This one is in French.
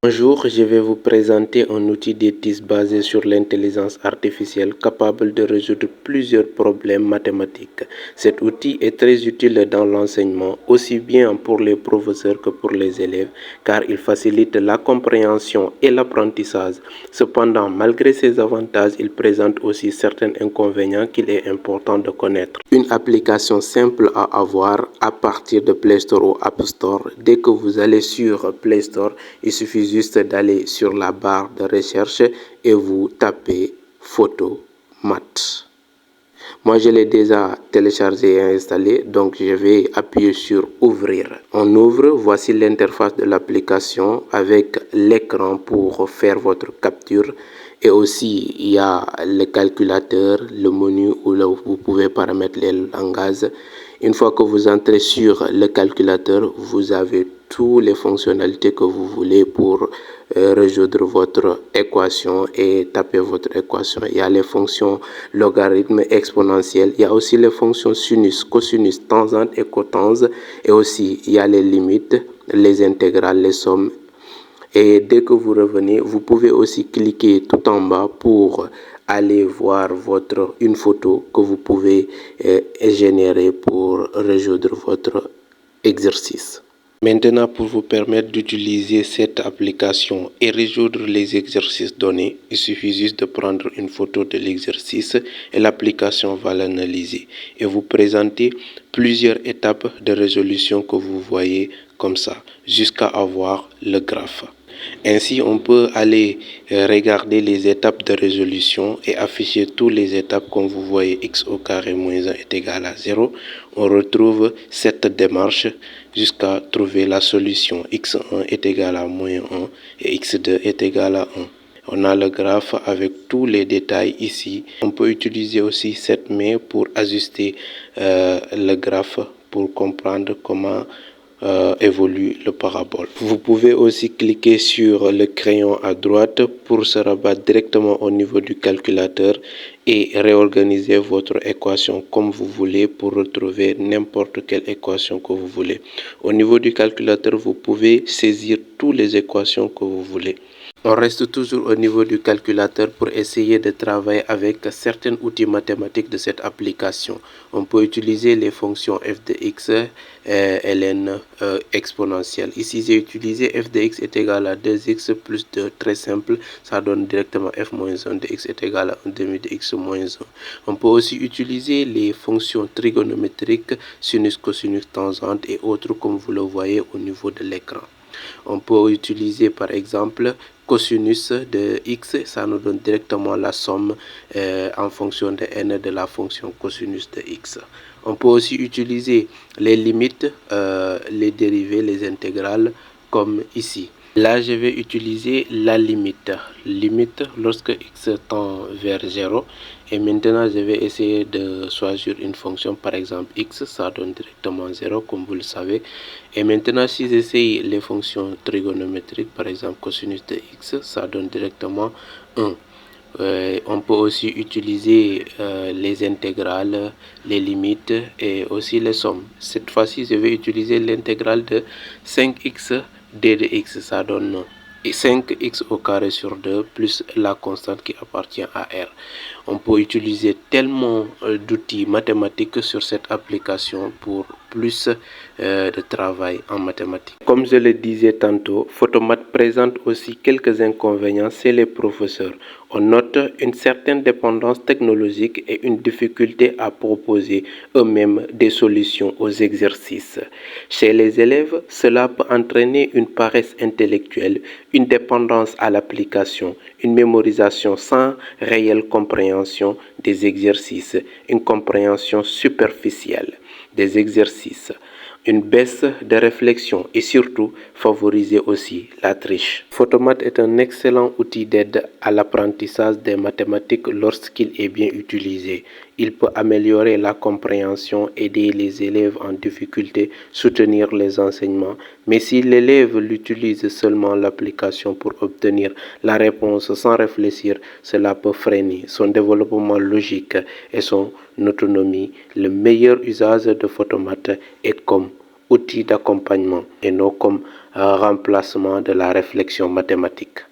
Bonjour, je vais vous présenter un outil d'ETIS basé sur l'intelligence artificielle capable de résoudre plusieurs problèmes mathématiques. Cet outil est très utile dans l'enseignement, aussi bien pour les professeurs que pour les élèves, car il facilite la compréhension et l'apprentissage. Cependant, malgré ses avantages, il présente aussi certains inconvénients qu'il est important de connaître. Une application simple à avoir à partir de Play Store ou App Store. Dès que vous allez sur Play Store, il suffit juste d'aller sur la barre de recherche et vous tapez Photomat. Moi, je l'ai déjà téléchargé et installé, donc je vais appuyer sur Ouvrir. On ouvre, voici l'interface de l'application avec l'écran pour faire votre capture. Et aussi, il y a le calculateur, le menu où là, vous pouvez paramètres les langages. Une fois que vous entrez sur le calculateur, vous avez toutes les fonctionnalités que vous voulez pour résoudre votre équation et taper votre équation. Il y a les fonctions logarithme, exponentielle. Il y a aussi les fonctions sinus, cosinus, tangente et cotangente. Et aussi, il y a les limites, les intégrales, les sommes. Et dès que vous revenez, vous pouvez aussi cliquer tout en bas pour aller voir une photo que vous pouvez générer pour résoudre votre exercice. Maintenant, pour vous permettre d'utiliser cette application et résoudre les exercices donnés, il suffit juste de prendre une photo de l'exercice et l'application va l'analyser et vous présenter plusieurs étapes de résolution que vous voyez comme ça, jusqu'à avoir le graphe. Ainsi, on peut aller regarder les étapes de résolution et afficher toutes les étapes comme vous voyez x au carré moins 1 est égal à 0. On retrouve cette démarche jusqu'à trouver la solution. x1 est égal à moins 1 et x2 est égal à 1. On a le graphe avec tous les détails ici. On peut utiliser aussi cette main pour ajuster le graphe pour comprendre comment évolue le parabole. Vous pouvez aussi cliquer sur le crayon à droite pour se rabattre directement au niveau du calculateur et réorganiser votre équation comme vous voulez pour retrouver n'importe quelle équation que vous voulez. Au niveau du calculateur, vous pouvez saisir toutes les équations que vous voulez. On reste toujours au niveau du calculateur pour essayer de travailler avec certains outils mathématiques de cette application. On peut utiliser les fonctions f de x, ln exponentielle. Ici, j'ai utilisé f de x est égal à 2x plus 2, très simple. Ça donne directement f moins 1 de x est égal à 1 demi de x moins 1. On peut aussi utiliser les fonctions trigonométriques, sinus, cosinus, tangente et autres comme vous le voyez au niveau de l'écran. On peut utiliser par exemple cosinus de x, ça nous donne directement la somme en fonction de n de la fonction cosinus de x. On peut aussi utiliser les limites, les dérivées, les intégrales comme ici. Là, je vais utiliser la limite. Limite lorsque x tend vers 0. Et maintenant, je vais essayer de choisir une fonction, par exemple x, ça donne directement 0, comme vous le savez. Et maintenant, si j'essaye les fonctions trigonométriques, par exemple cosinus de x, ça donne directement 1. On peut aussi utiliser les intégrales, les limites et aussi les sommes. Cette fois-ci, je vais utiliser l'intégrale de 5x d de x, ça donne 5x au carré sur 2 plus la constante qui appartient à R. On peut utiliser tellement d'outils mathématiques sur cette application pour plus de travail en mathématiques. Comme je le disais tantôt, Photomat présente aussi quelques inconvénients chez les professeurs. On note une certaine dépendance technologique et une difficulté à proposer eux-mêmes des solutions aux exercices. Chez les élèves, cela peut entraîner une paresse intellectuelle, une dépendance à l'application, une mémorisation sans réelle compréhension des exercices, une compréhension superficielle des exercices, une baisse de réflexion et surtout favoriser aussi la triche. Photomat est un excellent outil d'aide à l'apprentissage des mathématiques lorsqu'il est bien utilisé. Il peut améliorer la compréhension, aider les élèves en difficulté, soutenir les enseignements. Mais si l'élève l'utilise seulement l'application pour obtenir la réponse sans réfléchir, cela peut freiner son développement logique et son autonomie. Le meilleur usage de Photomat est comme outil d'accompagnement et non comme un remplacement de la réflexion mathématique.